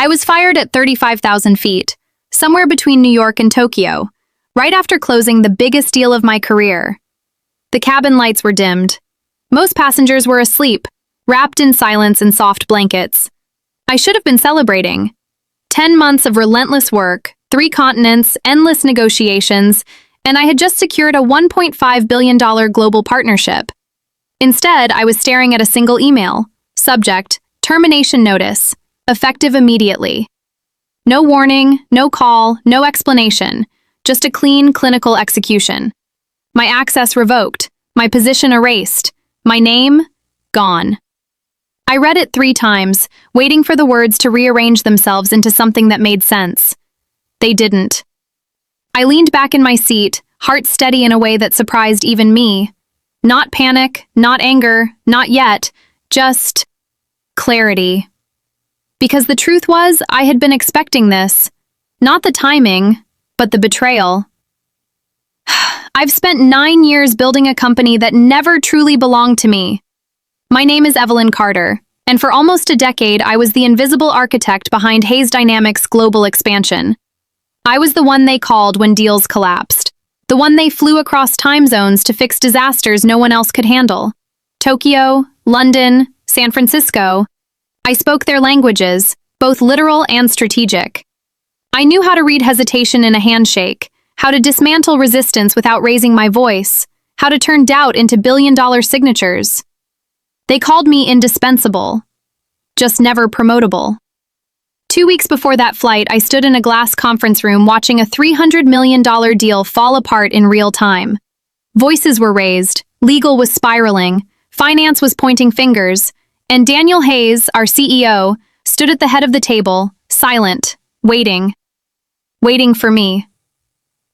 I was fired at 35,000 feet, somewhere between New York and Tokyo, right after closing the biggest deal of my career. The cabin lights were dimmed. Most passengers were asleep, wrapped in silence and soft blankets. I should have been celebrating. 10 months of relentless work, 3 continents, endless negotiations, and I had just secured a $1.5 billion global partnership. Instead, I was staring at a single email. Subject, termination notice, effective immediately. No warning, no call, no explanation, just a clean clinical execution. My access revoked, my position erased, my name gone. I read it 3 times, waiting for the words to rearrange themselves into something that made sense. They didn't. I leaned back in my seat, heart steady in a way that surprised even me. Not panic, not anger, not yet, just clarity. Because the truth was, I had been expecting this. Not the timing, but the betrayal. I've spent 9 years building a company that never truly belonged to me. My name is Evelyn Carter, and for almost a decade I was the invisible architect behind Hayes Dynamics' global expansion. I was the one they called when deals collapsed, the one they flew across time zones to fix disasters no one else could handle. Tokyo, London, San Francisco. I spoke their languages, both literal and strategic. I knew how to read hesitation in a handshake, how to dismantle resistance without raising my voice, how to turn doubt into billion-dollar signatures. They called me indispensable, just never promotable. 2 weeks before that flight, I stood in a glass conference room watching a $300 million deal fall apart in real time. Voices were raised, legal was spiraling, finance was pointing fingers, and Daniel Hayes, our CEO, stood at the head of the table, silent, waiting for me.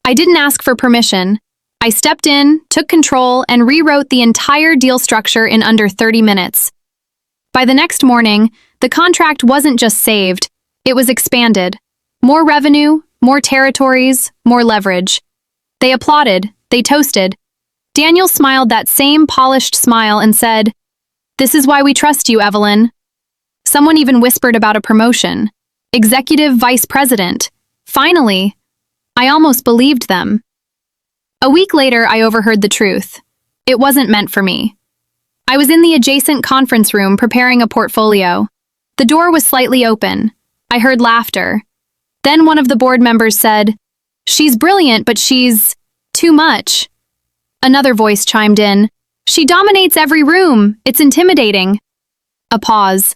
I didn't ask for permission. I stepped in, took control, and rewrote the entire deal structure in under 30 minutes. By the next morning, the contract wasn't just saved, it was expanded. More revenue, more territories, more leverage. They applauded, they toasted. Daniel smiled that same polished smile and said, "This is why we trust you, Evelyn." Someone even whispered about a promotion. Executive Vice President. Finally, I almost believed them. A week later, I overheard the truth. It wasn't meant for me. I was in the adjacent conference room preparing a portfolio. The door was slightly open. I heard laughter. Then one of the board members said, "She's brilliant, but she's too much." Another voice chimed in, "She dominates every room. It's intimidating." A pause.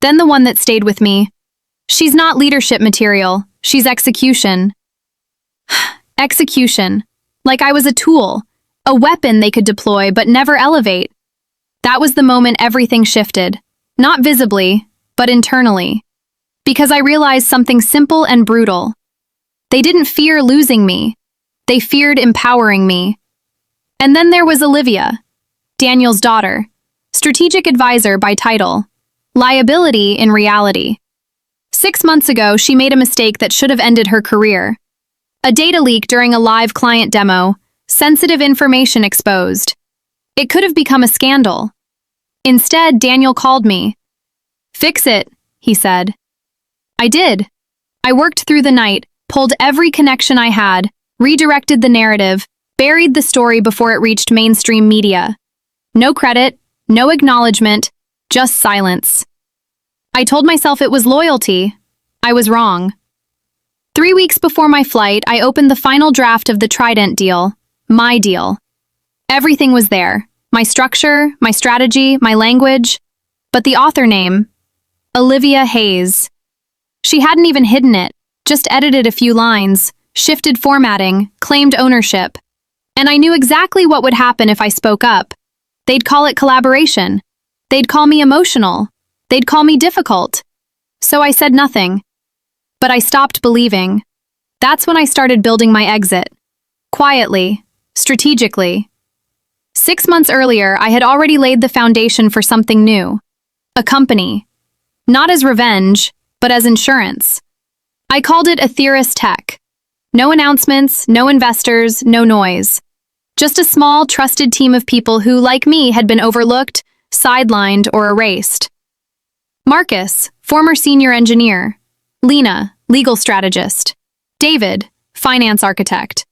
Then the one that stayed with me. "She's not leadership material. She's execution." Execution. Like I was a tool, a weapon they could deploy but never elevate. That was the moment everything shifted. Not visibly, but internally. Because I realized something simple and brutal. They didn't fear losing me. They feared empowering me. And then there was Olivia, Daniel's daughter, strategic advisor by title, liability in reality. 6 months ago, she made a mistake that should have ended her career. A data leak during a live client demo, sensitive information exposed. It could have become a scandal. Instead, Daniel called me. "Fix it," he said. I did. I worked through the night, pulled every connection I had, redirected the narrative, buried the story before it reached mainstream media. No credit, no acknowledgement, just silence. I told myself it was loyalty. I was wrong. 3 weeks before my flight, I opened the final draft of the Trident deal, my deal. Everything was there, my structure, my strategy, my language, but the author name, Olivia Hayes. She hadn't even hidden it, just edited a few lines, shifted formatting, claimed ownership. And I knew exactly what would happen if I spoke up. They'd call it collaboration. They'd call me emotional. They'd call me difficult. So I said nothing. But I stopped believing. That's when I started building my exit. Quietly, strategically. 6 months earlier, I had already laid the foundation for something new. A company. Not as revenge, but as insurance. I called it Atheris Tech. No announcements, no investors, no noise. Just a small, trusted team of people who, like me, had been overlooked, sidelined, or erased. Marcus, former senior engineer. Lena, legal strategist. David, finance architect.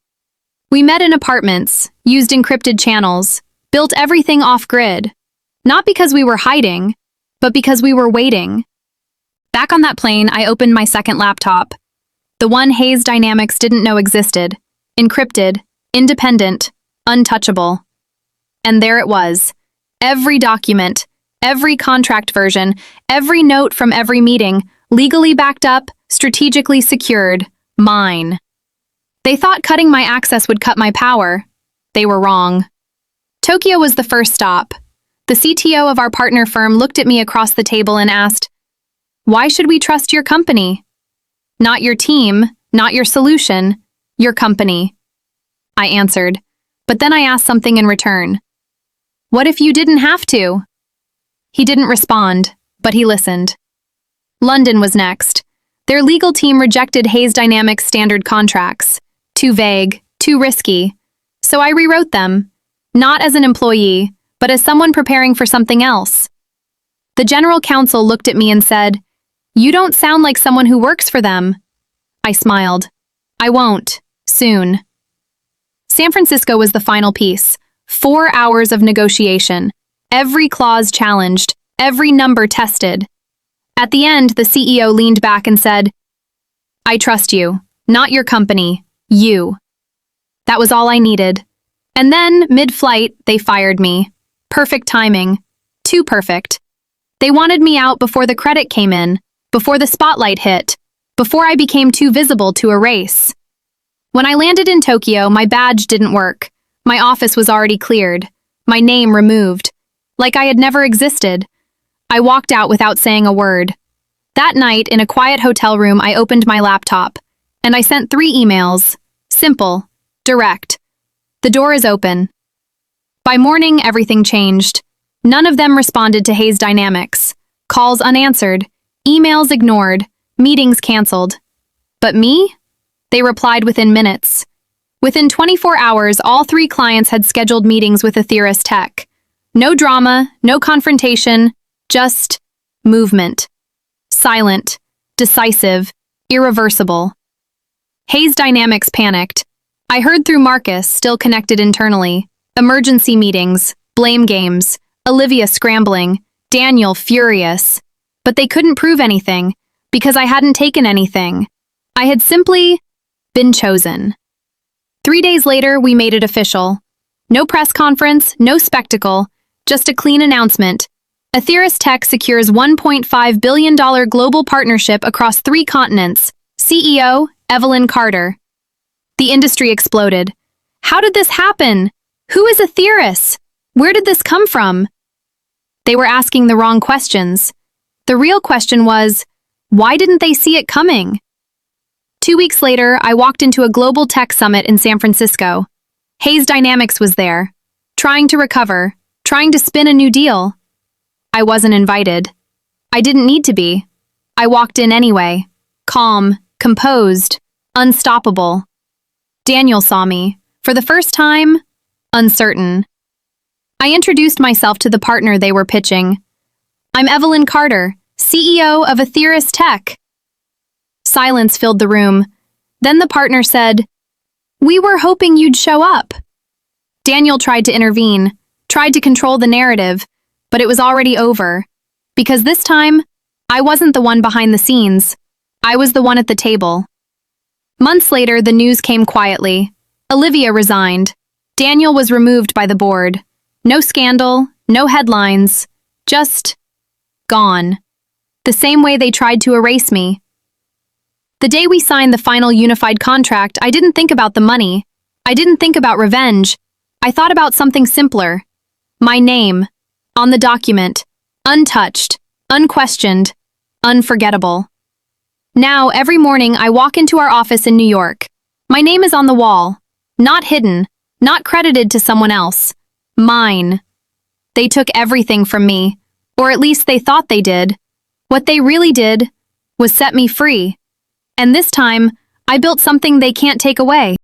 We met in apartments, used encrypted channels, built everything off-grid. Not because we were hiding, but because we were waiting. Back on that plane, I opened my second laptop. The one Hayes Dynamics didn't know existed. Encrypted, independent, untouchable. And there it was. Every document, every contract version, every note from every meeting, legally backed up, strategically secured, mine. They thought cutting my access would cut my power. They were wrong. Tokyo was the first stop. The CTO of our partner firm looked at me across the table and asked, "Why should we trust your company?" "Not your team, not your solution, your company," I answered. But then I asked something in return. "What if you didn't have to?" He didn't respond, but he listened. London was next. Their legal team rejected Hayes Dynamics standard contracts. Too vague, too risky. So I rewrote them, not as an employee, but as someone preparing for something else. The general counsel looked at me and said, "You don't sound like someone who works for them." I smiled. "I won't. Soon." San Francisco was the final piece. 4 hours of negotiation. Every clause challenged, every number tested. At the end, the CEO leaned back and said, "I trust you, not your company, you." That was all I needed. And then, mid-flight, they fired me. Perfect timing. Too perfect. They wanted me out before the credit came in, before the spotlight hit, before I became too visible to erase. When I landed in Tokyo, my badge didn't work. My office was already cleared. My name removed. Like I had never existed. I walked out without saying a word. That night, in a quiet hotel room, I opened my laptop, and I sent 3 emails. Simple. Direct. "The door is open." By morning, everything changed. None of them responded to Hayes Dynamics. Calls unanswered. Emails ignored. Meetings canceled. But me? They replied within minutes. Within 24 hours, all 3 clients had scheduled meetings with Atheris Tech. No drama, no confrontation, just movement. Silent, decisive, irreversible. Hayes Dynamics panicked. I heard through Marcus, still connected internally. Emergency meetings, blame games, Olivia scrambling, Daniel furious. But they couldn't prove anything, because I hadn't taken anything. I had simply been chosen. 3 days later, we made it official. No press conference, no spectacle, just a clean announcement. Atheris Tech secures $1.5 billion global partnership across 3 continents. CEO, Evelyn Carter. The industry exploded. How did this happen? Who is Atheris? Where did this come from? They were asking the wrong questions. The real question was, why didn't they see it coming? 2 weeks later, I walked into a global tech summit in San Francisco. Hayes Dynamics was there, trying to recover, trying to spin a new deal. I wasn't invited. I didn't need to be. I walked in anyway, calm, composed, unstoppable. Daniel saw me, for the first time, uncertain. I introduced myself to the partner they were pitching. "I'm Evelyn Carter, CEO of Atheris Tech." Silence filled the room. Then the partner said, "We were hoping you'd show up." Daniel tried to intervene, tried to control the narrative, but it was already over. Because this time, I wasn't the one behind the scenes. I was the one at the table. Months later, the news came quietly. Olivia resigned. Daniel was removed by the board. No scandal, no headlines, just gone. The same way they tried to erase me. The day we signed the final unified contract, I didn't think about the money. I didn't think about revenge. I thought about something simpler. My name, on the document, untouched, unquestioned, unforgettable. Now, every morning, I walk into our office in New York. My name is on the wall, not hidden, not credited to someone else. Mine. They took everything from me, or at least they thought they did. What they really did was set me free. And this time, I built something they can't take away.